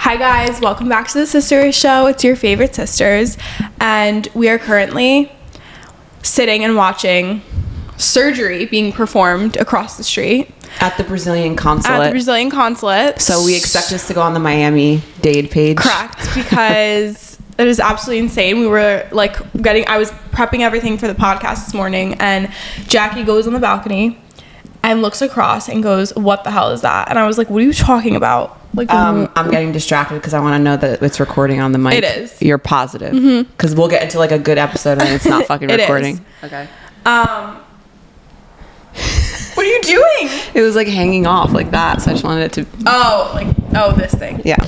Hi guys, welcome back to the Sisterish show. It's your favorite sisters, and we are currently sitting and watching surgery being performed across the street at the Brazilian consulate. So we expect this to go on the Miami-Dade page. Correct, because it was absolutely insane. We were I was prepping everything for the podcast this morning, and Jackie goes on the balcony and looks across and goes, "What the hell is that?" And I was like, "What are you talking about?" I'm getting distracted because I want to know that it's recording on the mic. It is. You're positive? Because we'll get into a good episode and it's not fucking recording. Is. Okay. What are you doing? It was hanging off like that, so I just wanted it to. This thing. Yeah.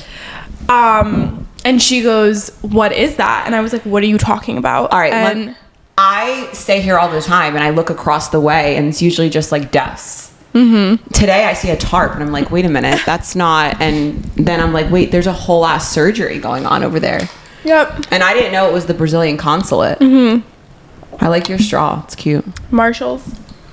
And she goes, "What is that?" And I was like, "What are you talking about?" All right. And I stay here all the time and I look across the way and it's usually just desks. Today I see a tarp and I'm like, wait a minute, that's not. And then I'm like, wait, there's a whole ass surgery going on over there. Yep. And I didn't know it was the Brazilian consulate. I like your straw. It's cute. Marshalls.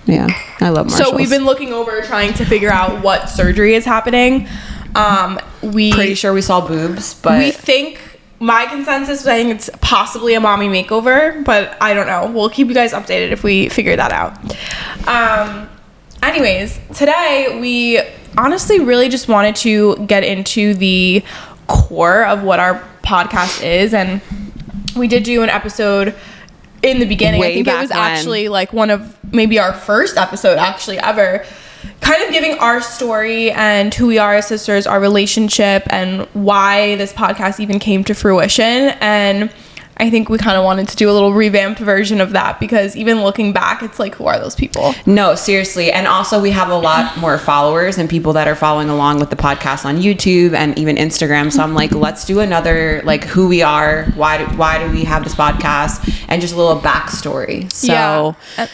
Yeah, I love Marshalls. So we've been looking over trying to figure out what surgery is happening. Pretty sure we saw boobs, but we think, my consensus is I think it's possibly a mommy makeover, but I don't know. We'll keep you guys updated if we figure that out. Anyways, today we honestly really just wanted to get into the core of what our podcast is, and we did do an episode in the beginning. I think it was actually one of maybe our first episode actually ever, kind of giving our story and who we are as sisters, our relationship, and why this podcast even came to fruition. And I think we kind of wanted to do a little revamped version of that, because even looking back, it's who are those people? No, seriously. And also we have a lot more followers and people that are following along with the podcast on YouTube and even Instagram. So I'm like, let's do another, who we are, why do we have this podcast, and just a little backstory. So yeah.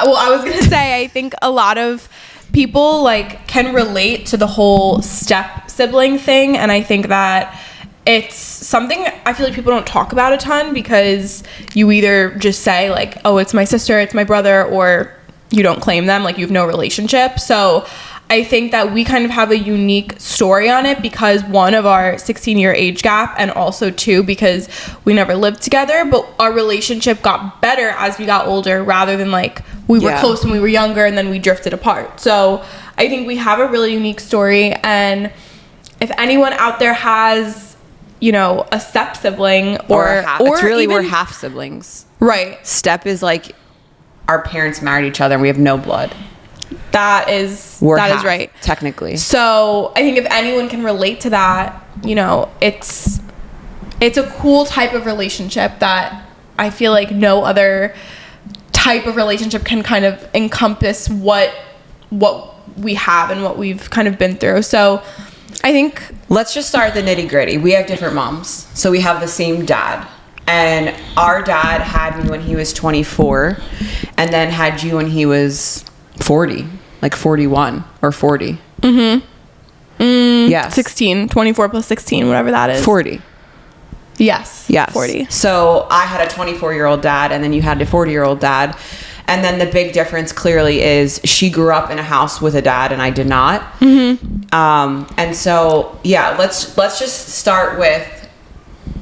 Well, I was gonna say, I think a lot of people can relate to the whole step sibling thing, and I think that it's something I feel like people don't talk about a ton, because you either just say oh, it's my sister, it's my brother, or you don't claim them, you have no relationship. So I think that we kind of have a unique story on it, because one, of our 16-year age gap, and also two, because we never lived together, but our relationship got better as we got older, rather than we were close when we were younger and then we drifted apart. So I think we have a really unique story, and if anyone out there has a step sibling or it's really even, we're half siblings, right? Step is our parents married each other and we have no blood. That is right, technically. So I think if anyone can relate to that, it's a cool type of relationship that I feel like no other type of relationship can kind of encompass what we have and what we've kind of been through. So I think let's just start the nitty gritty. We have different moms, so we have the same dad, and our dad had me when he was 24 and then had you when he was 40, 41 or 40. Yes. 16, 24 plus 16, whatever that is. 40. Yes. 40. So I had a 24-year-old dad, and then you had a 40-year-old dad. And then the big difference clearly is she grew up in a house with a dad and I did not. And so, yeah, let's just start with,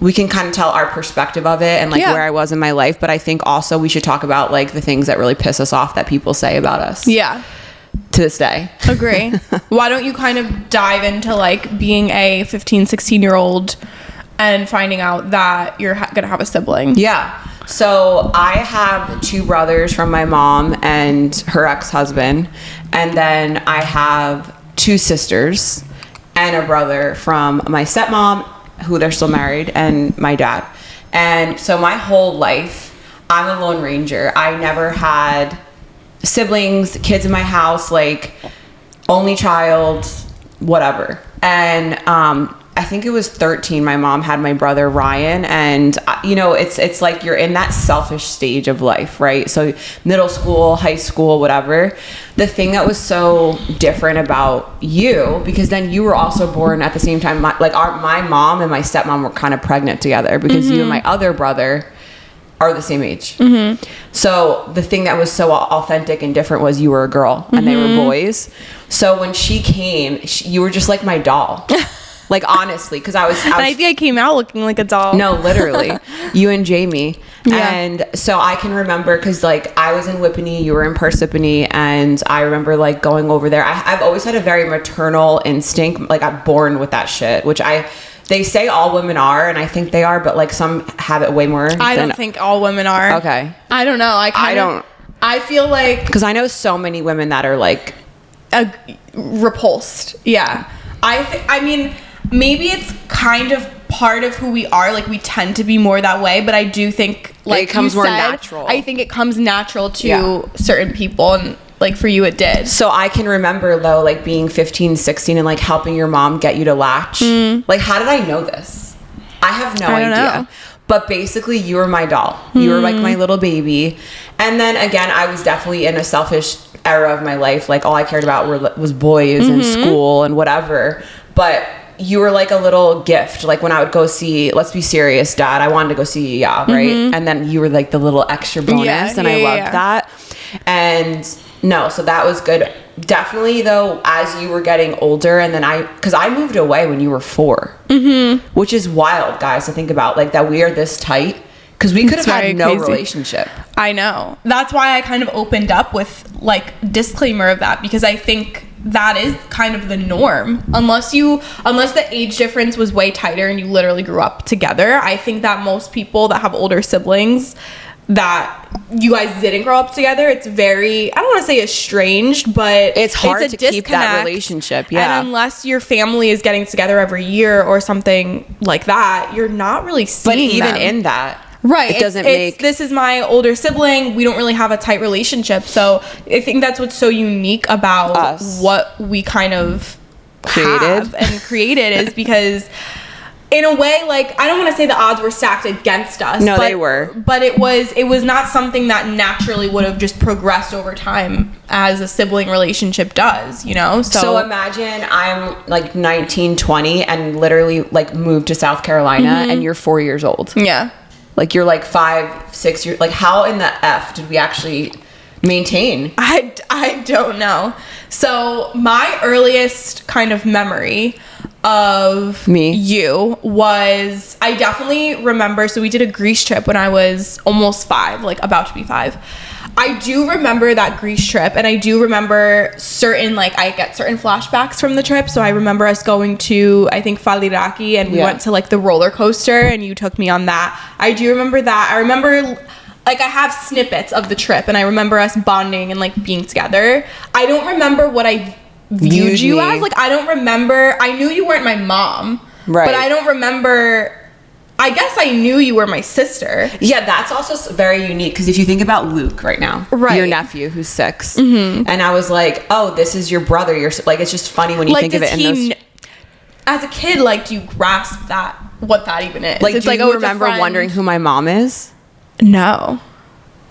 we can kind of tell our perspective of it and where I was in my life. But I think also we should talk about the things that really piss us off that people say about us. Yeah. To this day. Agree. Why don't you kind of dive into being a 15, 16-year-old and finding out that you're going to have a sibling? Yeah. So I have two brothers from my mom and her ex-husband. And then I have two sisters and a brother from my stepmom, who they're still married, and my dad. And so my whole life, I'm a lone ranger. I never had siblings, kids in my house, only child, whatever. And I think it was 13, my mom had my brother Ryan, and it's you're in that selfish stage of life, right? So middle school, high school, whatever. The thing that was so different about you, because then you were also born at the same time, my mom and my stepmom were kind of pregnant together, because you and my other brother are the same age. So the thing that was so authentic and different was you were a girl and they were boys. So when she came, you were just like my doll. Like, honestly, because I was And I think I came out looking like a doll. no, literally, you and Jamie. Yeah. And so I can remember, because like I was in Whippany, you were in Parsippany, and I remember like going over there. I've always had a very maternal instinct. Like, I'm born with that shit, which they say all women are, and I think they are, but like some have it way more. I don't think all women are. Okay. I don't know. I feel like Because I know so many women that are like repulsed. Yeah. I mean, maybe it's kind of part of who we are. Like, we tend to be more that way, but I do think, like, it comes you more said, natural. I think it comes natural to Yeah. certain people, and like for you it did. So I can remember though, like being 15, 16 and like helping your mom get you to latch. Like, how did I know this? I have no I don't idea. know. But basically, you were my doll. You were like my little baby. And then again, I was definitely in a selfish era of my life. Like, all I cared about was boys and school and whatever. But you were like a little gift. Like, when I would go see Let's Be Serious, Dad, I wanted to go see right? And then you were like the little extra bonus, and I loved that. And no, so that was good. Definitely though, as you were getting older, and then because I moved away when you were 4, which is wild, guys, to think about, like, that we are this tight, because we could have had no relationship. I know. That's why I kind of opened up with like disclaimer of that, because I think that is kind of the norm. Unless the age difference was way tighter and you literally grew up together, I think that most people that have older siblings that you guys didn't grow up together, it's very, I don't want to say estranged, but it's hard a to keep that relationship. Yeah. And unless your family is getting together every year or something like that, you're not really seeing But even them. in that, right, it doesn't make... This is my older sibling. We don't really have a tight relationship. So I think that's what's so unique about us. What we kind of created is because... in a way, like, I don't want to say the odds were stacked against us. No, but, they were. But it was not something that naturally would have just progressed over time as a sibling relationship does, you know? So imagine I'm like 19, 20 and literally like moved to South Carolina and you're 4 years old. Yeah. Like, you're like 5, 6 years. Like, how in the F did we actually maintain? I don't know. So my earliest kind of memory of you was, I definitely remember, so we did a Greece trip when I was almost 5, like about to be 5. I do remember that Greece trip, and I do remember certain, like, I get certain flashbacks from the trip. So I remember us going to, I think, Faliraki, and we went to like the roller coaster, and you took me on that. I do remember that. I remember, like, I have snippets of the trip, and I remember us bonding and like being together. I don't remember what I viewed you as. Like, I don't remember. I knew you weren't my mom, right? But I don't remember. I guess I knew you were my sister. Yeah, that's also very unique, because if you think about Luke right now, your nephew who's 6, and I was like, oh, this is your brother. You're like, it's just funny when you think of it in those. As a kid, like, do you grasp that, what that even is? Like, it's do like, you remember wondering who my mom is? No.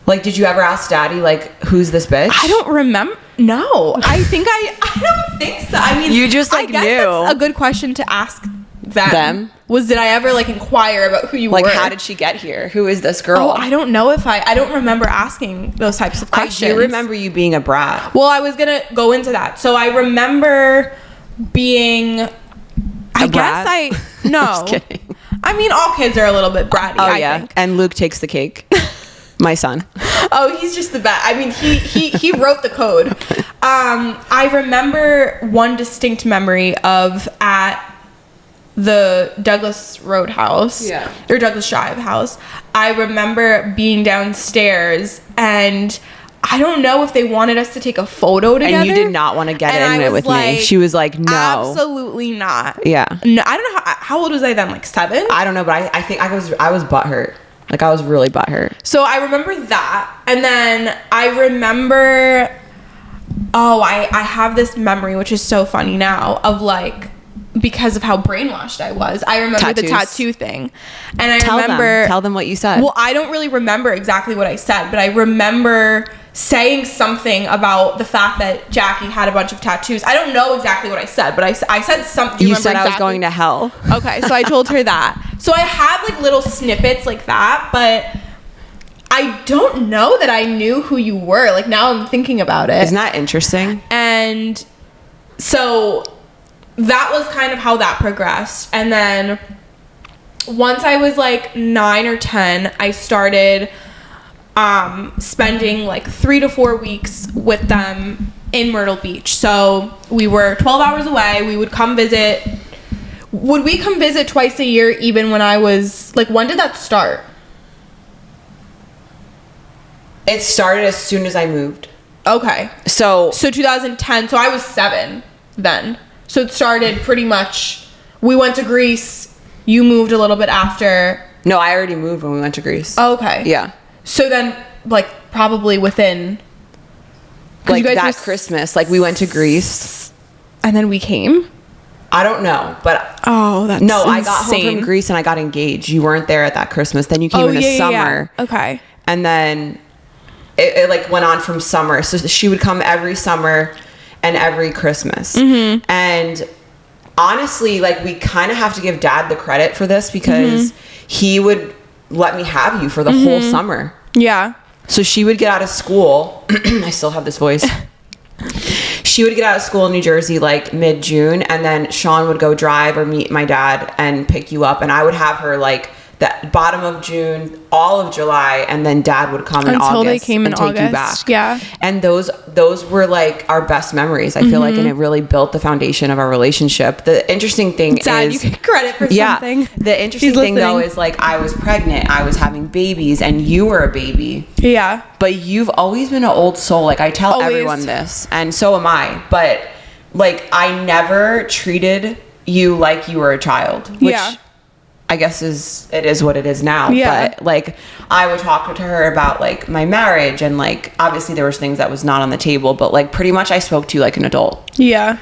Like, did you ever ask Daddy, like, who's this bitch? I don't remember. No, I don't think so. I mean, you just like I guess knew. That's a good question to ask them. Did I ever like inquire about who you were? Like, how did she get here? Who is this girl? Oh, I don't know if I don't remember asking those types of questions. I do remember you being a brat. Well, I was gonna go into that. So I remember being. I Just kidding. I mean, all kids are a little bit bratty. I think. And Luke takes the cake. My son. Oh, he's just the best. I mean, he wrote the code. I remember one distinct memory of at the Douglas Road house, or Douglas Drive house. I remember being downstairs, and I don't know if they wanted us to take a photo together. And you did not want to get in it with me. She was like, no. Absolutely not. Yeah. No, I don't know. How old was I then? Like 7? I don't know, but I think I was butthurt. Like, I was really butthurt. So I remember that. And then I remember, I have this memory, which is so funny now, of like, because of how brainwashed I was. I remember the tattoo thing. And I Tell them what you said. Well, I don't really remember exactly what I said, but I remember saying something about the fact that Jackie had a bunch of tattoos. I don't know exactly what I said, but I said something. You said I was going to hell. Okay, so I told her that. So I have like little snippets like that, but I don't know that I knew who you were. Like, now I'm thinking about it. Isn't that interesting? And so that was kind of how that progressed. And then once I was like 9 or 10, I started spending like 3 to 4 weeks with them in Myrtle Beach. So we were 12 hours away. We would come visit. Would we come visit twice a year even when I was, like, when did that start? It started as soon as I moved. Okay. So 2010. So I was 7 then. So it started pretty much, we went to Greece. You moved a little bit after. No, I already moved when we went to Greece. Okay. Yeah. So then, like, probably within... Like, that Christmas, like, we went to Greece. And then we came? I don't know, but... Oh, that's No, insane. I got home from Greece and I got engaged. You weren't there at that Christmas. Then you came in the summer. Yeah. Okay. And then it, like, went on from summer. So she would come every summer and every Christmas. Mm-hmm. And honestly, like, we kind of have to give Dad the credit for this because he would let me have you for the whole summer. Yeah. So she would get out of school. I still have this voice. She would get out of school in New Jersey like mid-June, and then Sean would go drive or meet my dad and pick you up, and I would have her like the bottom of June, all of July, and then Dad would come in August until they came in and take August. you back. Yeah. And those were like our best memories, I feel like, and it really built the foundation of our relationship. The interesting thing Dad, is, you get credit for something. The interesting thing though is, like, I was pregnant, I was having babies, and you were a baby. Yeah. But you've always been an old soul. Like, I tell everyone this, and so am I. But, like, I never treated you like you were a child, which I guess it is what it is now. Yeah. But, like, I would talk to her about, like, my marriage, and, like, obviously there was things that was not on the table, but, like, pretty much I spoke to you like an adult. Yeah.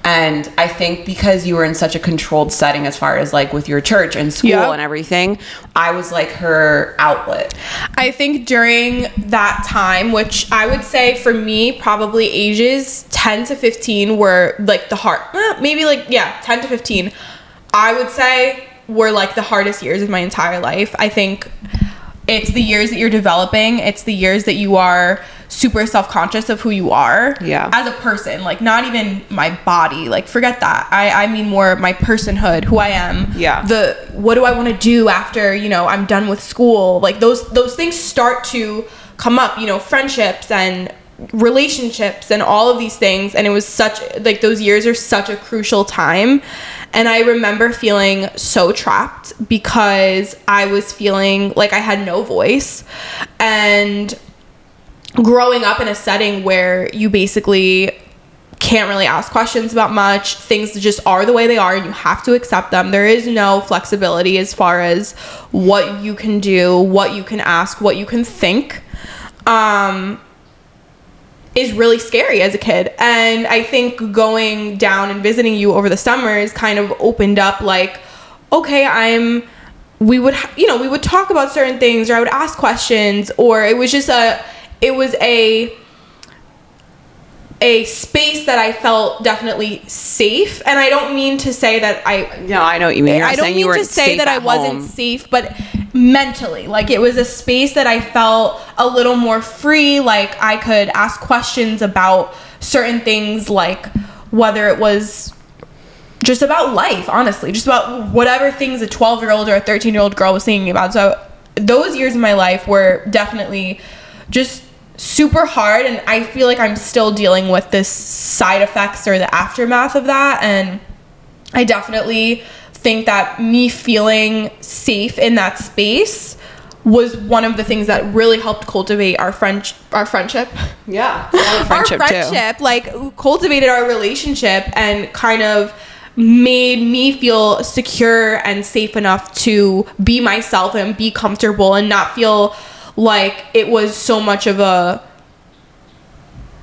And I think because you were in such a controlled setting as far as, like, with your church and school and everything, I was like her outlet. I think during that time, which I would say for me, probably ages 10 to 15 were like the hard, maybe like, 10 to 15, I would say were like the hardest years of my entire life. I think it's the years that you're developing. It's the years that you are super self-conscious of who you are as a person, like, not even my body, like, forget that. I mean more my personhood, who I am, what do I want to do after, you know, I'm done with school, like, those things start to come up, you know, friendships and relationships and all of these things. And it was such, like, those years are such a crucial time. And I remember feeling so trapped because I was feeling like I had no voice, and growing up in a setting where you basically can't really ask questions about much. Things just are the way they are and you have to accept them. There is no flexibility as far as what you can do, what you can ask, what you can think. Is really scary as a kid. And I think going down and visiting you over the summers kind of opened up, like, okay, we would talk about certain things, or I would ask questions, or it was just a space that I felt definitely safe. And I don't mean to say that No, I know what you mean. I don't mean to say that I wasn't safe, but mentally, like, it was a space that I felt a little more free. Like, I could ask questions about certain things, like whether it was just about life, honestly, just about whatever things a 12-year-old or a 13-year-old girl was thinking about. So those years of my life were definitely just super hard, and I feel like I'm still dealing with this side effects or the aftermath of that. And I definitely think that me feeling safe in that space was one of the things that really helped cultivate our friendship. Yeah, our friendship, like, cultivated our relationship and kind of made me feel secure and safe enough to be myself and be comfortable and not feel like it was so much of a,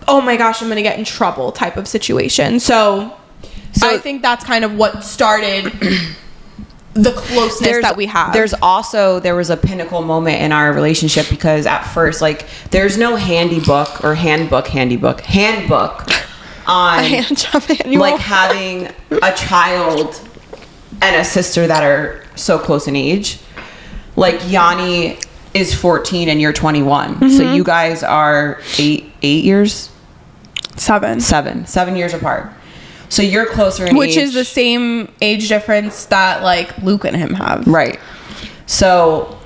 oh my gosh, I'm gonna get in trouble type of situation. So I think that's kind of what started the closeness that we have. There was a pinnacle moment in our relationship, because at first, like, there's no handbook on like having a child and a sister that are so close in age. Like, Yanni is 14 and you're 21. So you guys are 8 years? 7 7 years apart. So you're closer in Which age. is the same age difference that like Luke and him have. Right. So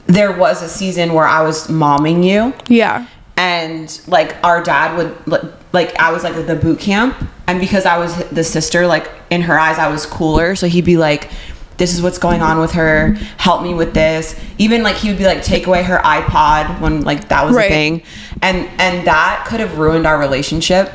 there was a season where I was momming you. Yeah. And like our dad would like I was like at the boot camp, and because I was the sister, like in her eyes I was cooler, so he'd be like, this is what's going on with her, help me with this. Even like he would be like, take away her iPod when like that was a thing, and that could have ruined our relationship.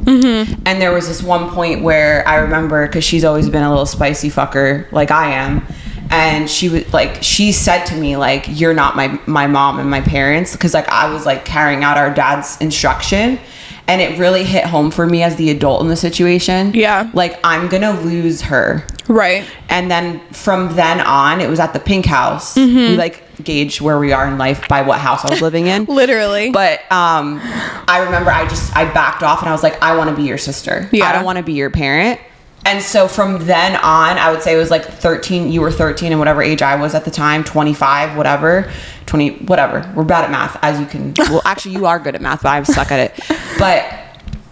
And there was this one point where I remember, because she's always been a little spicy fucker like I am, and she said to me like, you're not my mom and my parents, because like I was like carrying out our dad's instruction, and it really hit home for me as the adult in the situation. Yeah. Like, I'm gonna lose her. Right. And then from then on, it was at the Pink House. We like gauged where we are in life by what house I was living in. Literally. But I remember I backed off, and I was like, I want to be your sister. Yeah. I don't want to be your parent. And so from then on, I would say it was like 13. You were 13 and whatever age I was at the time, 25, whatever, 20, whatever. We're bad at math, as you can. Well, actually, you are good at math, but I suck at it. But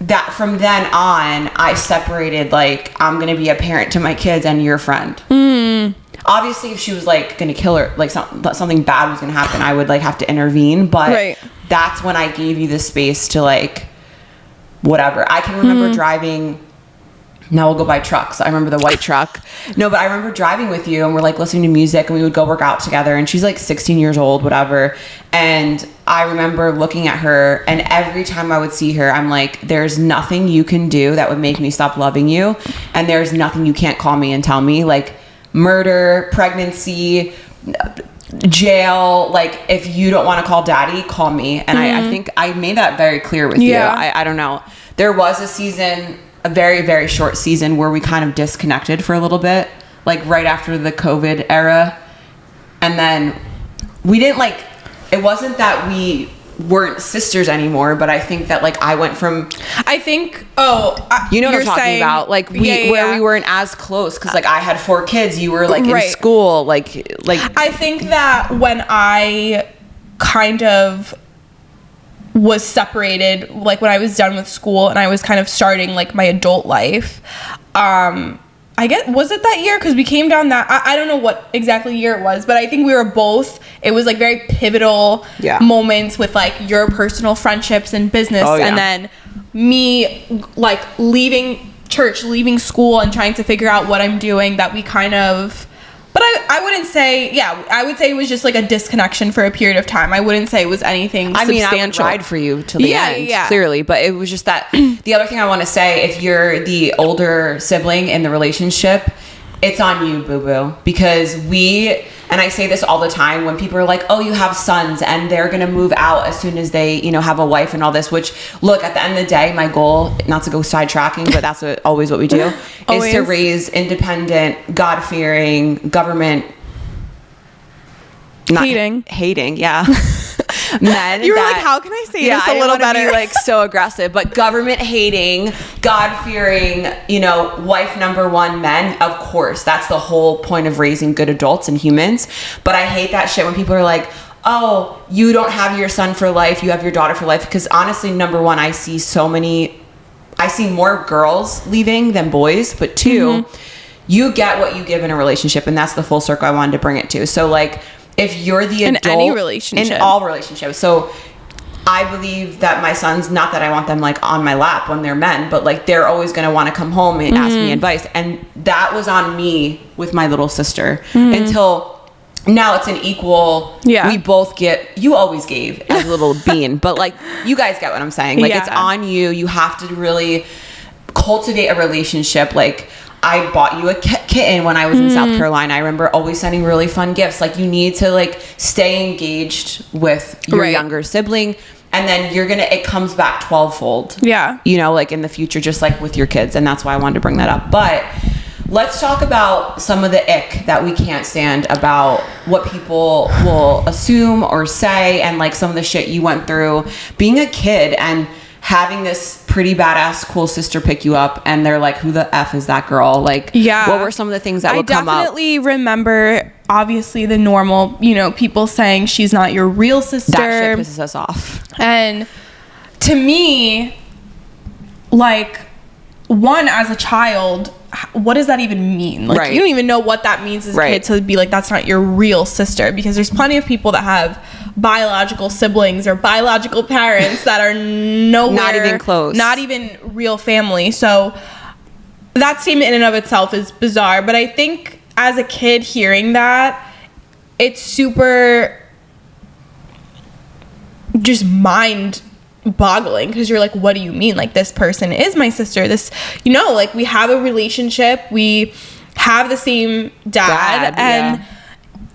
that from then on, I separated, like, I'm going to be a parent to my kids and your friend. Obviously, if she was like going to kill her, like something bad was going to happen, I would like have to intervene. But that's when I gave you the space to like, whatever. I can remember driving. Now we'll go by trucks. I remember the white truck. No, but I remember driving with you, and we're like listening to music, and we would go work out together, and she's like 16 years old, whatever. And I remember looking at her, and every time I would see her, I'm like, there's nothing you can do that would make me stop loving you. And there's nothing you can't call me and tell me, like murder, pregnancy, jail. Like, if you don't want to call daddy, call me. And I think I made that very clear with you. I don't know. There was a season, a very, very short season, where we kind of disconnected for a little bit, like right after the COVID era. And then we didn't like, it wasn't that we weren't sisters anymore, but I think that like I went from, I think, you know what I'm talking about? Like we weren't as close, because like I had 4 kids, you were like in school, like I think that when I kind of was separated, like when I was done with school and I was kind of starting like my adult life, I guess, was it that year? Because we came down that, I don't know what exactly year it was, but I think we were both, it was like very pivotal moments with like your personal friendships and business, and then me like leaving church, leaving school, and trying to figure out what I'm doing, that we kind of, but I wouldn't say, I would say it was just like a disconnection for a period of time. I wouldn't say it was anything substantial. I would ride for you till the end, clearly. But it was just that, the other thing I want to say, if you're the older sibling in the relationship, it's on you, boo-boo. Because and I say this all the time, when people are like, oh, you have sons and they're going to move out as soon as they, have a wife and all this, which, look, at the end of the day, my goal, not to go sidetracking, but that's always what we do, is to raise independent, God-fearing, government... hating, yeah. Men. You were like, how can I say this a little better? Be like so aggressive, but government hating, God fearing, wife number 1 men. Of course, that's the whole point of raising good adults and humans. But I hate that shit when people are like, oh, you don't have your son for life, you have your daughter for life. Because honestly, number 1, I see more girls leaving than boys. But 2, you get what you give in a relationship, and that's the full circle I wanted to bring it to. So like, if you're the adult in any relationship, in all relationships. So I believe that my sons, not that I want them like on my lap when they're men, but like they're always going to want to come home and ask me advice. And that was on me with my little sister until now. It's an equal, we both get, you always gave as a little bean, but like you guys get what I'm saying. Like it's on you. You have to really cultivate a relationship. Like, I bought you a kitten when I was in South Carolina. I remember always sending really fun gifts. Like, you need to like stay engaged with your younger sibling, and then it comes back 12-fold. Yeah. Like in the future, just like with your kids. And that's why I wanted to bring that up. But let's talk about some of the ick that we can't stand about what people will assume or say, and like some of the shit you went through being a kid and having this pretty badass cool sister pick you up, and they're like, who the F is that girl? Like, what were some of the things that would come up? I definitely remember, obviously, the normal, people saying she's not your real sister. That shit pisses us off. And to me, like, one, as a child, what does that even mean? Like, you don't even know what that means as a kid to be like, that's not your real sister, because there's plenty of people that have biological siblings or biological parents that are nowhere, not even close, not even real family. So that statement in and of itself is bizarre. But I think as a kid hearing that, it's super just mind boggling, because you're like, what do you mean? Like, this person is my sister. This, you know, like, we have a relationship, we have the same dad, and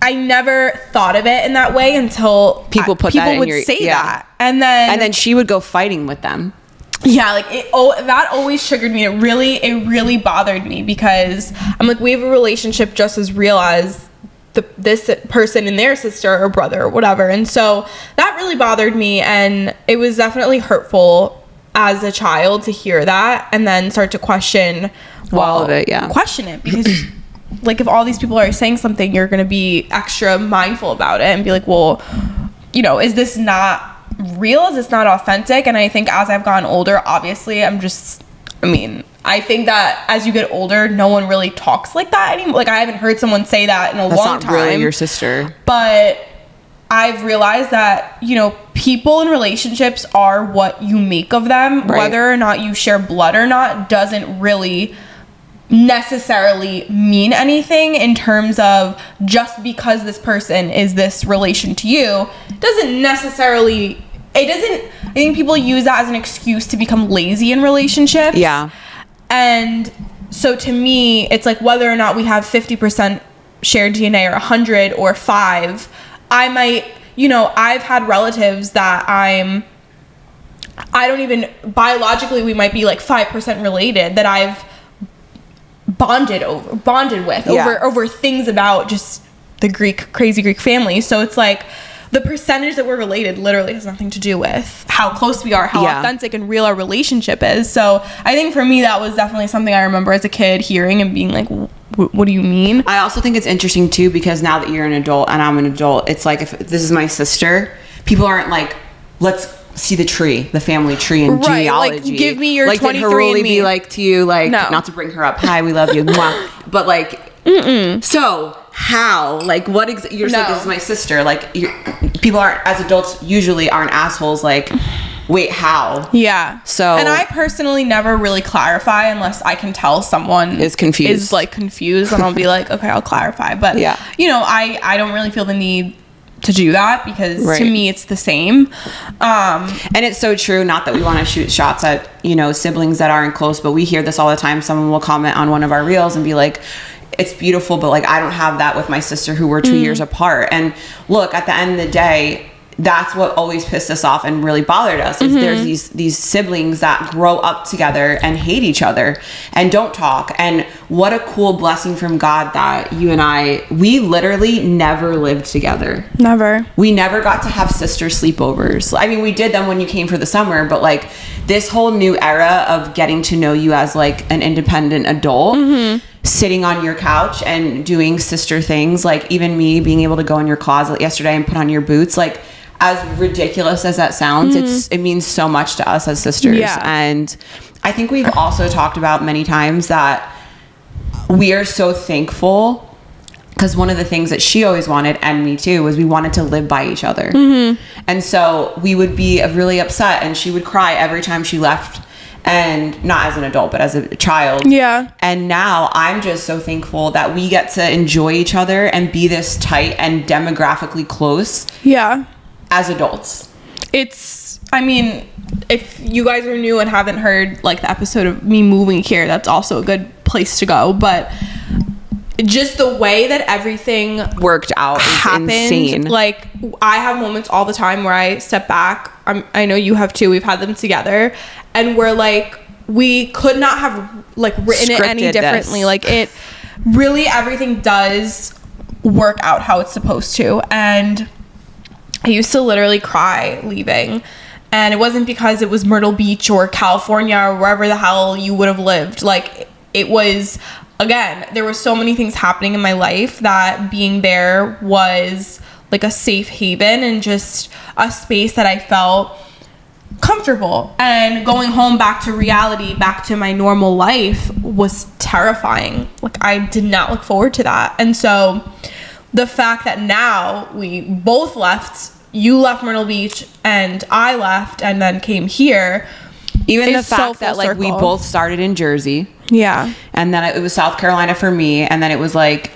I never thought of it in that way until people would say that, and then she would go fighting with them. Yeah, like, that always triggered me. It really bothered me, because I'm like, we have a relationship just as real as this person and their sister or brother or whatever. And so that really bothered me, and it was definitely hurtful as a child to hear that and then start to question all of it. Question it, because like, if all these people are saying something, you're going to be extra mindful about it and be like, well, you know, is this not real? Is this not authentic? And I think as I've gotten older, obviously, I think that as you get older, no one really talks like that anymore. Like, I haven't heard someone say that in a long time. That's not really your sister. But I've realized that, you know, people in relationships are what you make of them. Right. Whether or not you share blood or not doesn't really necessarily mean anything, in terms of just because this person is this relation to you doesn't necessarily, I think people use that as an excuse to become lazy in relationships. Yeah. And so to me, it's like, whether or not we have 50% shared DNA or 100 or 5, I might, you know, I've had relatives that I don't even, biologically, we might be like 5% related, that I've bonded with over things about just the crazy Greek family. So it's like, the percentage that we're related literally has nothing to do with how close we are, how authentic and real our relationship is. So I think for me, that was definitely something I remember as a kid hearing and being like, what do you mean? I also think it's interesting too, because now that you're an adult and I'm an adult, it's like, if this is my sister, people aren't like, let's see the family tree and genealogy. Like, give me your like, 23 did Haruli and me. Be like to you, like, no. Not to bring her up, hi, we love you, but like, so how, like, what you're saying, this is my sister, like, people aren't, as adults usually aren't assholes, like, wait, how? Yeah. So, and I personally never really clarify unless I can tell someone is confused, and I'll be like, okay, I'll clarify. But you know, I don't really feel the need to do that, because to me it's the same. And it's so true, not that we want to shoot shots at, you know, siblings that aren't close, but we hear this all the time. Someone will comment on one of our reels and be like, it's beautiful, but like, I don't have that with my sister who we're 2 years apart. And look, at the end of the day, that's what always pissed us off and really bothered us, is there's these siblings that grow up together and hate each other and don't talk. And what a cool blessing from God that you and we literally never lived together. Never. We never got to have sister sleepovers. I mean, we did them when you came for the summer, but like, this whole new era of getting to know you as like an independent adult, sitting on your couch and doing sister things, like even me being able to go in your closet yesterday and put on your boots, like, as ridiculous as that sounds, it means so much to us as sisters. Yeah. And I think we've also talked about many times that we are so thankful, because one of the things that she always wanted, and me too, was we wanted to live by each other. And so we would be really upset, and she would cry every time she left, and not as an adult, but as a child. Yeah. And now I'm just so thankful that we get to enjoy each other and be this tight and demographically close. Yeah. As adults. I mean, if you guys are new and haven't heard like the episode of me moving here, that's also a good place to go. But just the way that everything worked out happened, is insane. Like, I have moments all the time where I step back. I know you have too. We've had them together, and we're like, we could not have like written it any differently. This. Like, it really, everything does work out how it's supposed to. And I used to literally cry leaving, and it wasn't because it was Myrtle Beach or California or wherever the hell you would have lived. Like, it was, again, there were so many things happening in my life that being there was like a safe haven and just a space that I felt comfortable, and going home back to reality, back to my normal life was terrifying. Like, I did not look forward to that. And so the fact that now we both left, you left Myrtle Beach and I left and then came here, even the fact that like we both started in Jersey, and then it was South Carolina for me, and then it was like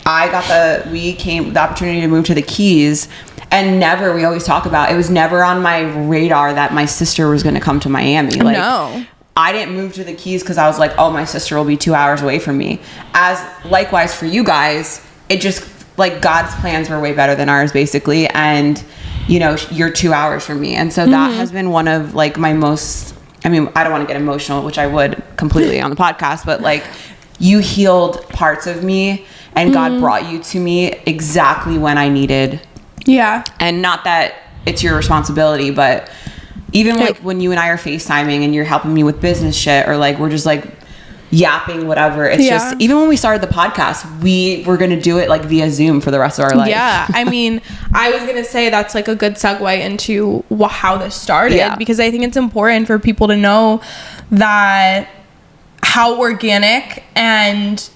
I got the opportunity to move to the Keys. And we always talk about, it was never on my radar that my sister was going to come to Miami. Like, no. I didn't move to the Keys because I was like, oh, my sister will be 2 hours away from me. As likewise for you guys, it just, like, God's plans were way better than ours, basically. And, you know, you're 2 hours from me. And so that has been one of, like, my most, I mean, I don't want to get emotional, which I would completely on the podcast, but, like, you healed parts of me and God brought you to me exactly when I needed. Yeah. And not that it's your responsibility, but even like when you and I are FaceTiming and you're helping me with business shit, or like we're just like yapping, whatever. It's just, even when we started the podcast, we were going to do it like via Zoom for the rest of our life. Yeah. I mean, I was going to say that's like a good segue into how this started, because I think it's important for people to know that how organic and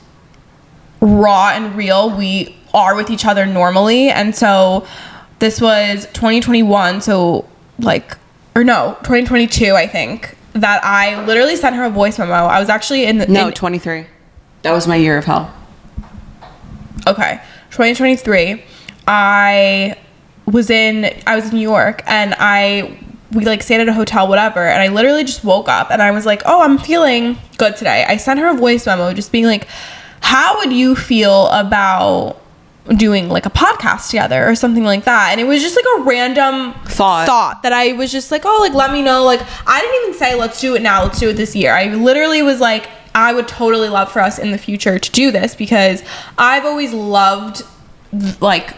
raw and real we are with each other normally. And so this was 2021, so like, or no, 2022, I think, that I literally sent her a voice memo. I was actually in 23. That was my year of hell. Okay. 2023, I was in New York, and we like stayed at a hotel, whatever, and I literally just woke up and I was like, oh, I'm feeling good today. I sent her a voice memo just being like, how would you feel about doing like a podcast together or something like that? And it was just like a random thought that I was just like, oh, like, let me know. Like, I didn't even say let's do it now, let's do it this year. I literally was like, I would totally love for us in the future to do this, because I've always loved like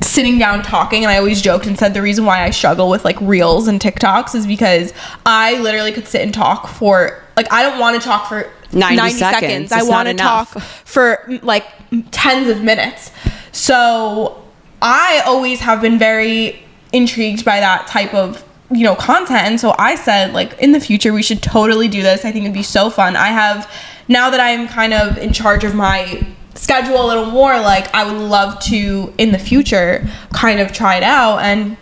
sitting down talking, and I always joked and said the reason why I struggle with like reels and TikToks is because I literally could sit and talk for like, I don't want to talk for 90 seconds. I want to talk for like tens of minutes. So I always have been very intrigued by that type of, you know, content. And so I said, like, in the future, we should totally do this. I think it'd be so fun. Now that I'm kind of in charge of my schedule a little more, like, I would love to, in the future, kind of try it out. And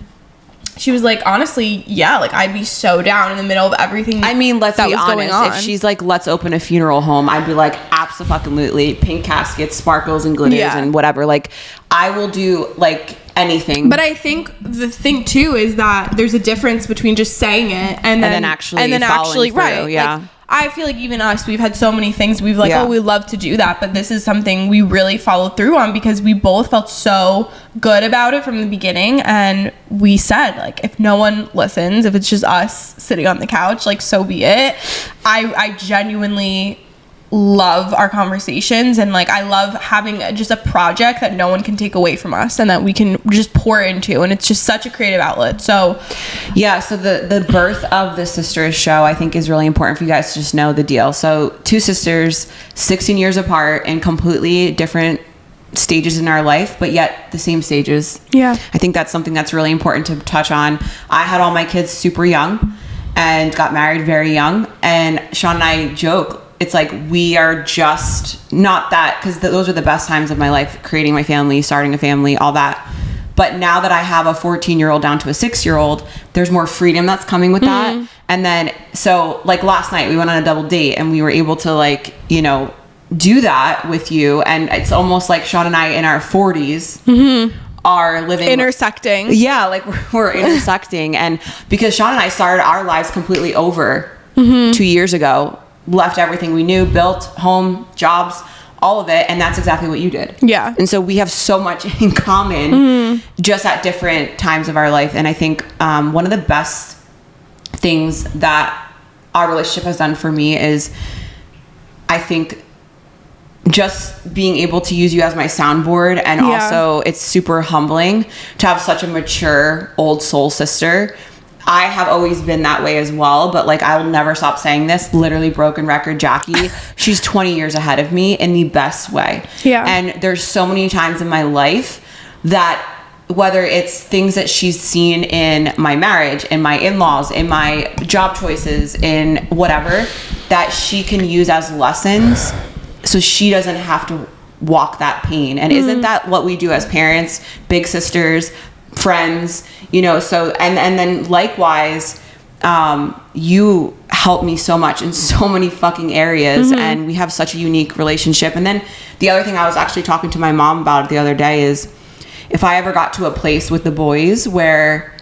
she was like, honestly, yeah, like, I'd be so down in the middle of everything. I mean, let's be honest. If she's like, let's open a funeral home, I'd be like, absolutely, pink caskets, sparkles and glitters and whatever. Like, I will do like anything. But I think the thing too is that there's a difference between just saying it and then actually right. Yeah. Like, I feel like even us, we've had so many things we've like, oh, we'd love to do that, but this is something we really followed through on because we both felt so good about it from the beginning. And we said, like, if no one listens, if it's just us sitting on the couch, like, so be it. I genuinely love our conversations, and like, I love having just a project that no one can take away from us and that we can just pour into, and it's just such a creative outlet. So yeah, so the birth of the Sisterish show, I think, is really important for you guys to just know the deal. So two sisters, 16 years apart, in completely different stages in our life, but yet the same stages. Yeah, I think that's something that's really important to touch on. I had all my kids super young and got married very young, and Sean and I joke, it's like, we are just not that, because those are the best times of my life, creating my family, starting a family, all that. But now that I have a 14-year-old down to a 6-year-old, there's more freedom that's coming with that. And then, so like last night we went on a double date and we were able to, like, you know, do that with you. And it's almost like Sean and I in our 40s are living, intersecting. Yeah, like we're intersecting. And because Sean and I started our lives completely over 2 years ago, left everything we knew, built home, jobs, all of it, and that's exactly what you did. Yeah. And so we have so much in common, just at different times of our life. And I think one of the best things that our relationship has done for me is, I think, just being able to use you as my soundboard, and also it's super humbling to have such a mature old soul sister. I have always been that way as well, but like, I will never stop saying this, literally broken record Jackie, she's 20 years ahead of me in the best way. Yeah. And there's so many times in my life that whether it's things that she's seen in my marriage, in my in-laws, in my job choices, in whatever, that she can use as lessons so she doesn't have to walk that pain. And isn't that what we do as parents, big sisters, friends, you know? So and then likewise, you help me so much in so many fucking areas, and we have such a unique relationship. And then the other thing I was actually talking to my mom about the other day is, if I ever got to a place with the boys where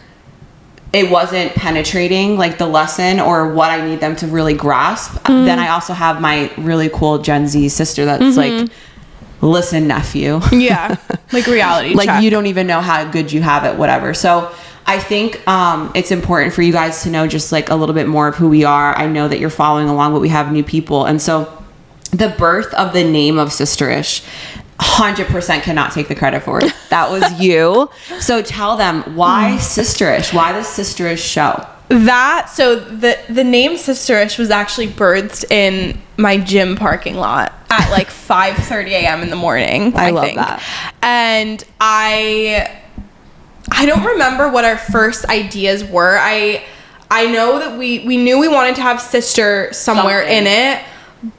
it wasn't penetrating like the lesson or what I need them to really grasp, then I also have my really cool Gen Z sister that's like, listen, nephew. Yeah. Like reality like check. You don't even know how good you have it, whatever. So I think it's important for you guys to know just like a little bit more of who we are. I know that you're following along, but we have new people. And so the birth of the name of Sisterish, 100% cannot take the credit for it. That was you. So tell them, why Sisterish? Why the Sisterish show? So the name Sisterish was actually birthed in my gym parking lot at like 5:30 a.m. in the morning. I love that. And I don't remember what our first ideas were. I know that we knew we wanted to have sister somewhere in it,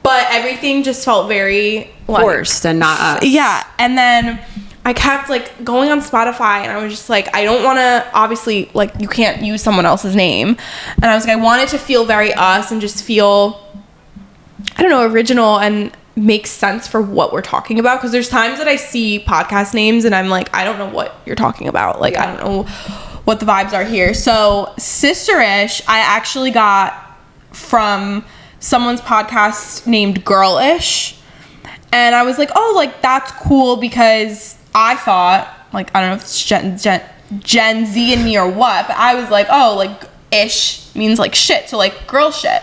but everything just felt very forced and not us. Yeah. And then I kept like going on Spotify, and I was just like, I don't want to, obviously, like, you can't use someone else's name. And I was like, I want it to feel very us and just feel, I don't know, original and make sense for what we're talking about. Because there's times that I see podcast names and I'm like, I don't know what you're talking about. Like, I don't know what the vibes are here. So Sisterish, I actually got from someone's podcast named Girlish. And I was like, oh, like, that's cool, because I thought, like, I don't know if it's Gen Z in me or what, but I was like, oh, like, ish means, like, shit. So, like, girl shit.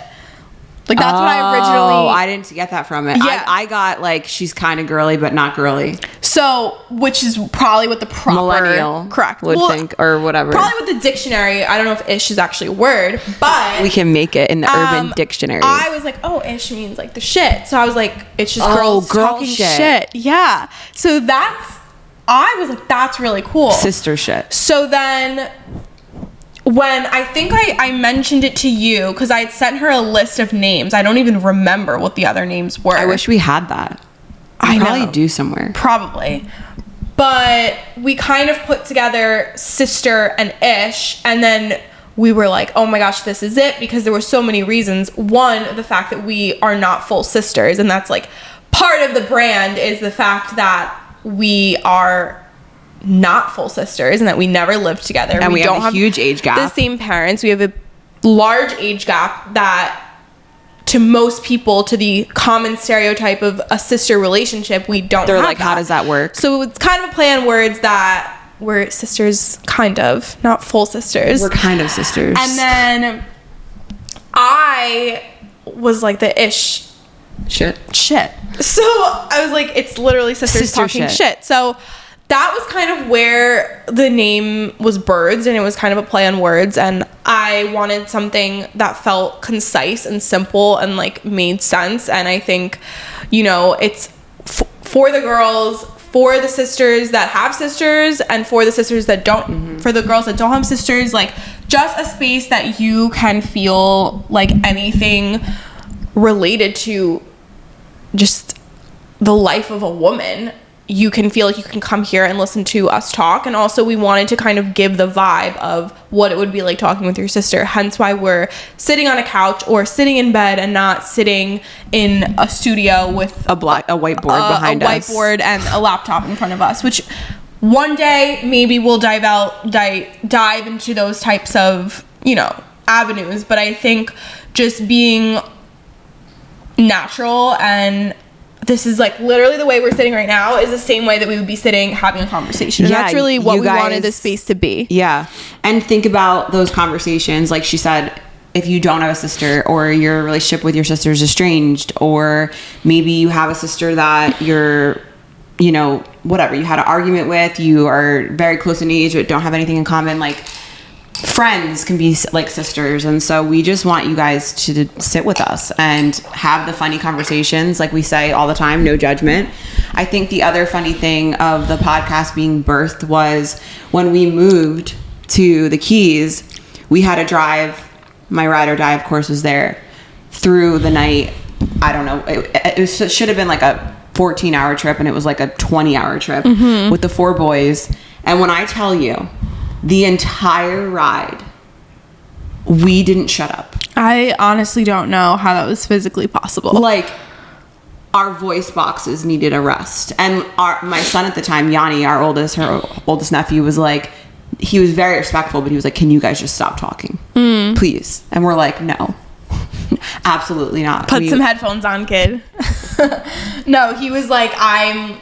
Like, that's what I originally... Oh, I didn't get that from it. Yeah. I got, like, she's kind of girly, but not girly. So, which is probably what the proper... Millennial correct. would think, or whatever. Probably with the dictionary. I don't know if ish is actually a word, but... We can make it in the Urban Dictionary. I was like, oh, ish means, like, the shit. So I was like, it's just girl talking shit. Yeah. So I was like, that's really cool. Sister shit. So then... when I think I mentioned it to you, because I had sent her a list of names. I don't even remember what the other names were. I wish we had that. I probably know. do somewhere. Probably. But we kind of put together sister and ish, and then we were like, oh my gosh, this is it, because there were so many reasons. One, the fact that we are not full sisters, and that's like part of the brand is the fact that we are not full sisters and that we never lived together, and we don't have a huge age gap, the same parents. We have a large age gap that, to most people, to the common stereotype of a sister relationship, we don't They're have like, that. how does that work? So it's kind of a play on words that we're sisters, kind of, not full sisters. We're kind of sisters. And then I was like the ish shit. So I was like, it's literally sisters Sister talking shit. So that was kind of where the name was birthed, and it was kind of a play on words, and I wanted something that felt concise and simple and like made sense. And I think, you know, it's for the girls, for the sisters that have sisters, and for the sisters that don't, for the girls that don't have sisters, like just a space that you can feel like anything related to just the life of a woman. You can feel like you can come here and listen to us talk. And also we wanted to kind of give the vibe of what it would be like talking with your sister, hence why we're sitting on a couch or sitting in bed and not sitting in a studio with a whiteboard behind us, a whiteboard and a laptop in front of us, which one day maybe we'll dive into those types of, you know, avenues. But I think just being natural, and this is like literally the way we're sitting right now, is the same way that we would be sitting having a conversation. And that's really what we wanted this space to be. Yeah. And think about those conversations. Like she said, if you don't have a sister, or your relationship with your sister is estranged, or maybe you have a sister that you're, you know, whatever, you had an argument with, you are very close in age but don't have anything in common. Like, friends can be like sisters, and so we just want you guys to sit with us and have the funny conversations. Like we say all the time, no judgment. I think the other funny thing of the podcast being birthed was when we moved to the Keys, we had a drive. My ride or die, of course, was there through the night. I don't know, it should have been like a 14-hour trip, and it was like a 20-hour trip with the 4 boys. And when I tell you, the entire ride, we didn't shut up. I honestly don't know how that was physically possible. Like, our voice boxes needed a rest. And my son at the time, Yanni, her oldest nephew, was like, he was very respectful, but he was like, can you guys just stop talking? Please. And we're like, no. Absolutely not. Put some headphones on, kid. No, he was like, I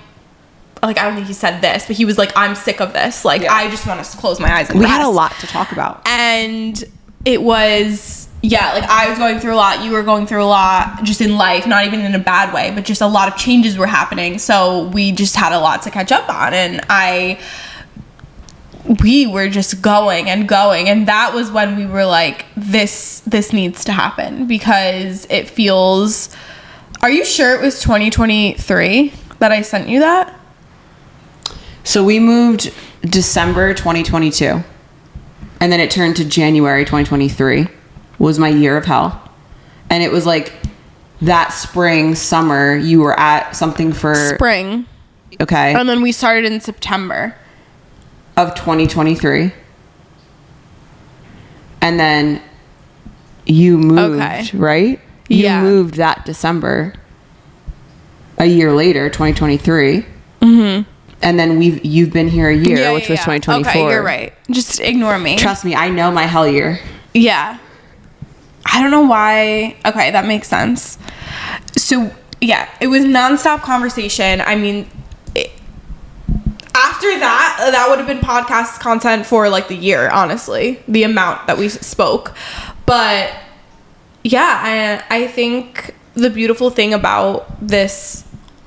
don't think he said this, but he was like, I'm sick of this. Like, I just want to close my eyes and we rest. had a lot to talk about. And it was, like, I was going through a lot. You were going through a lot just in life, not even in a bad way, but just a lot of changes were happening. So we just had a lot to catch up on. And we were just going. And that was when we were like, this needs to happen, because it feels, are you sure it was 2023 that I sent you that? So we moved December 2022, and then it turned to January 2023 was my year of hell. And it was like that summer, you were at something for spring. Okay. And then we started in September of 2023. And then you moved, right? You moved that December, a year later, 2023. And then you've been here a year, which was 2024. Okay, you're right. Just ignore me. Trust me, I know my hell year. Yeah. I don't know why. Okay, that makes sense. So, it was nonstop conversation. I mean, after that would have been podcast content for like the year, honestly, the amount that we spoke. But I think the beautiful thing about this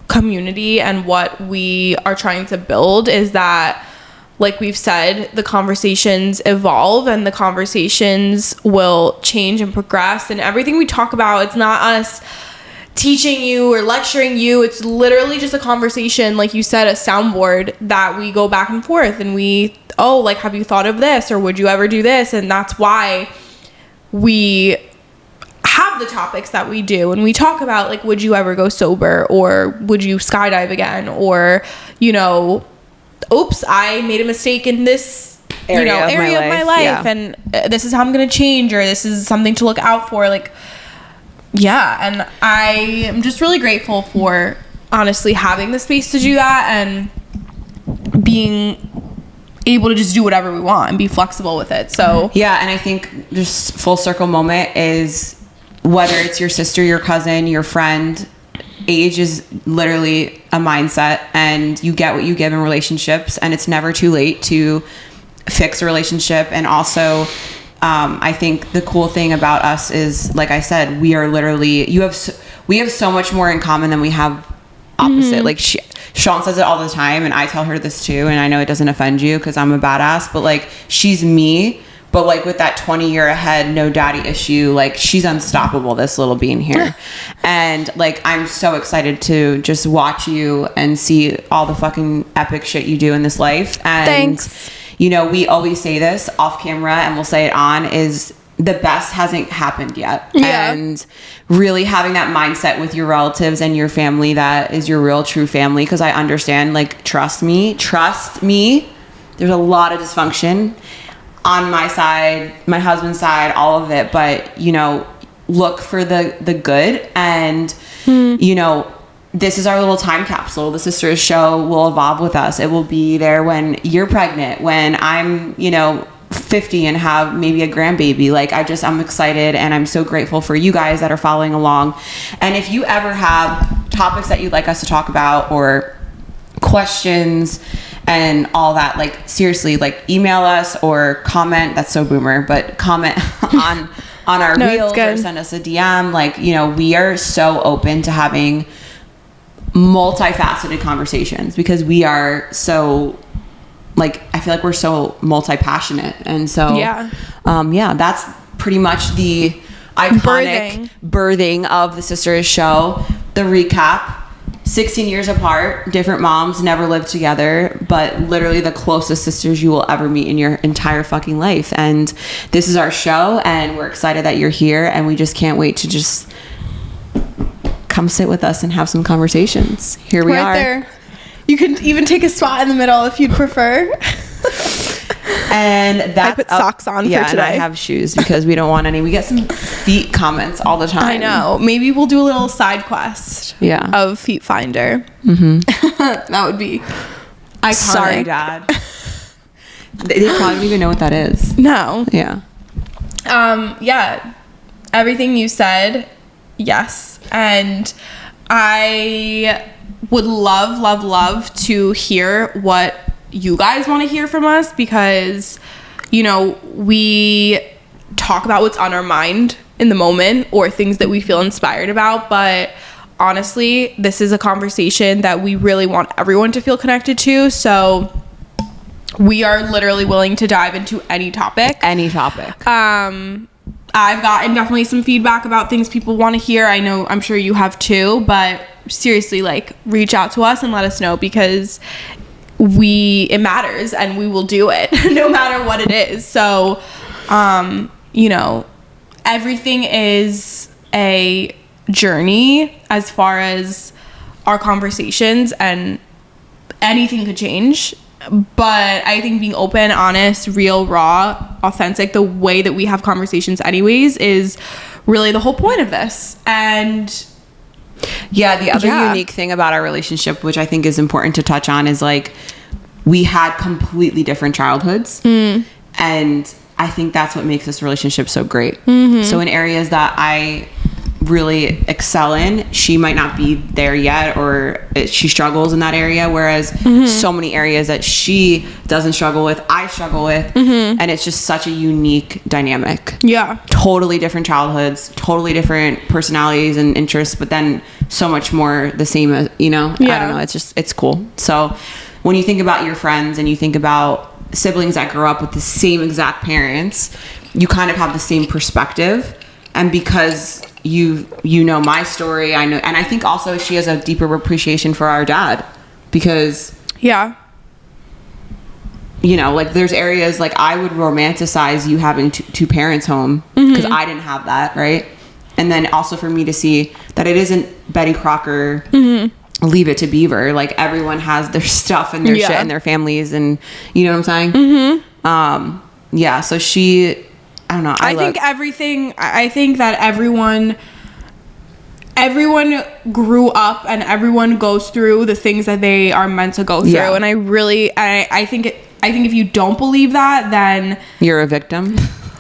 community and what we are trying to build is that, like we've said, the conversations evolve and the conversations will change and progress, and everything we talk about, it's not us teaching you or lecturing you. It's literally just a conversation, like you said, a soundboard that we go back and forth, and have you thought of this, or would you ever do this? And that's why we have the topics that we do, and we talk about, like, would you ever go sober, or would you skydive again, or oops, I made a mistake in this area of my life, and this is how I'm gonna change, or this is something to look out for. Like, and I am just really grateful for honestly having the space to do that, and being able to just do whatever we want and be flexible with it. So and I think just full circle moment is, whether it's your sister, your cousin, your friend, age is literally a mindset, and you get what you give in relationships, and it's never too late to fix a relationship. And also, I think the cool thing about us is, like I said, we are literally, we have so much more in common than we have opposite. Like Sean says it all the time, and I tell her this too, and I know it doesn't offend you because I'm a badass, but like, she's me. But like, with that 20-year ahead, no daddy issue, like, she's unstoppable, this little being here. And like, I'm so excited to just watch you and see all the fucking epic shit you do in this life. And thanks. We always say this off camera, and we'll say it on, is the best hasn't happened yet. And really having that mindset with your relatives and your family, that is your real true family. Because I understand, like, trust me, there's a lot of dysfunction on my side, my husband's side, all of it. But, look for the good. And, this is our little time capsule. The Sisterish show will evolve with us. It will be there when you're pregnant, when I'm, 50 and have maybe a grandbaby. Like, I'm excited, and I'm so grateful for you guys that are following along. And if you ever have topics that you'd like us to talk about, or questions and all that, like, seriously, like, email us or comment. That's so boomer, but comment on our reels, or send us a DM. Like, we are so open to having multifaceted conversations, because we are so like, I feel like we're so multi-passionate. And so, that's pretty much the iconic birthing of the Sisterish show. The recap: 16 years apart, different moms, never lived together, but literally the closest sisters you will ever meet in your entire fucking life. And this is our show, and we're excited that you're here, and we just can't wait to just come sit with us and have some conversations. Here we are. There. You can even take a spot in the middle if you'd prefer. And that I put socks on for today. And I have shoes because we don't want any. We get some feet comments all the time. I know. Maybe we'll do a little side quest. Of Feet Finder. That would be iconic. Sorry, Dad. They probably don't even know what that is. No. Yeah. Everything you said, yes. And I would love to hear what you guys want to hear from us, because, you know, we talk about what's on our mind in the moment or things that we feel inspired about, but honestly, this is a conversation that we really want everyone to feel connected to. So we are literally willing to dive into any topic. I've gotten definitely some feedback about things people want to hear. I'm sure you have too, but seriously, like, reach out to us and let us know, because it matters and we will do it no matter what it is. So, you know, everything is a journey as far as our conversations, and anything could change. But I think being open, honest, real, raw, authentic, the way that we have conversations anyways, is really the whole point of this. And the other unique thing about our relationship, which I think is important to touch on, is like, we had completely different childhoods. And I think that's what makes this relationship so great. So in areas that I really excel in, she might not be there yet, or she struggles in that area, whereas so many areas that she doesn't struggle with, I struggle with. And it's just such a unique dynamic. Totally different childhoods, totally different personalities and interests, but then so much more the same, you know. I don't know, it's cool. So when you think about your friends and you think about siblings that grew up with the same exact parents, you kind of have the same perspective. And because you know my story, I know, and I think also she has a deeper appreciation for our dad, because you know, like, there's areas, like, I would romanticize you having two parents home, because I didn't have that, right? And then also for me to see that it isn't Betty Crocker, Leave It to Beaver. Like, everyone has their stuff and their shit and their families, and you know what I'm saying? So she, I don't know. I think that everyone grew up and everyone goes through the things that they are meant to go through. And I think if you don't believe that, then you're a victim.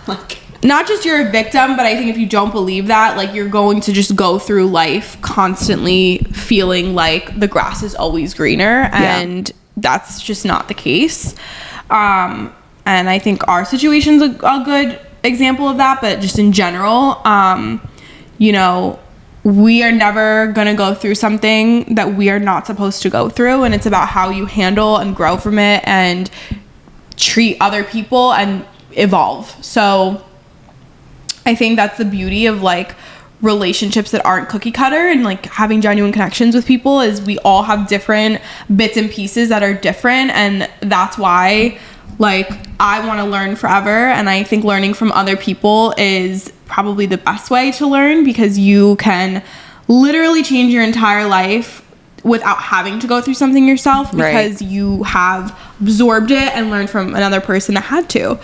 Like, not just you're a victim, but I think if you don't believe that, like, you're going to just go through life constantly feeling like the grass is always greener, and that's just not the case. And I think our situation's a good example of that, but just in general, you know, we are never gonna go through something that we are not supposed to go through, and it's about how you handle and grow from it and treat other people and evolve. So I think that's the beauty of, like, relationships that aren't cookie cutter, and, like, having genuine connections with people, is we all have different bits and pieces that are different. And that's why, like, I want to learn forever, and I think learning from other people is probably the best way to learn, because you can literally change your entire life without having to go through something yourself, because you have absorbed it and learned from another person that had to.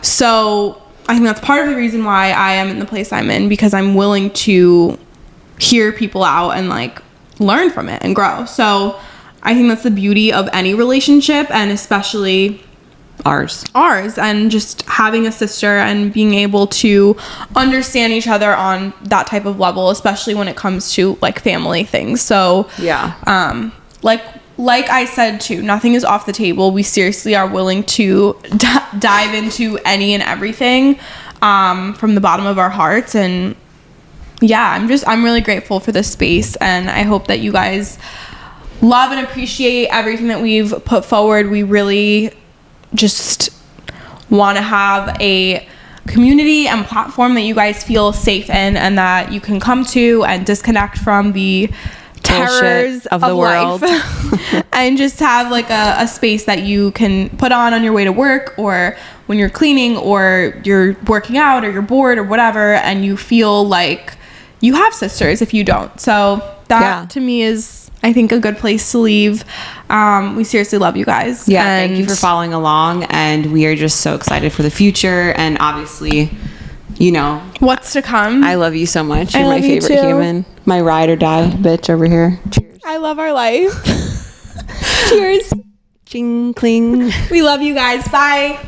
So I think that's part of the reason why I am in the place I'm in, because I'm willing to hear people out and, like, learn from it and grow. So I think that's the beauty of any relationship, and especially ours, and just having a sister and being able to understand each other on that type of level, especially when it comes to, like, family things. So like I said too, nothing is off the table. We seriously are willing to dive into any and everything, from the bottom of our hearts. And I'm really grateful for this space, and I hope that you guys love and appreciate everything that we've put forward. We really just want to have a community and platform that you guys feel safe in and that you can come to and disconnect from the terrors of the world and just have like a space that you can put on your way to work, or when you're cleaning, or you're working out, or you're bored, or whatever, and you feel like you have sisters if you don't. So that to me is, I think, a good place to leave. We seriously love you guys. Yeah, thank you for following along, and we are just so excited for the future, and obviously, you know, what's to come. I love you so much. You're my favorite human. My ride or die bitch over here. Cheers. I love our life. Cheers. Ching, cling. We love you guys. Bye.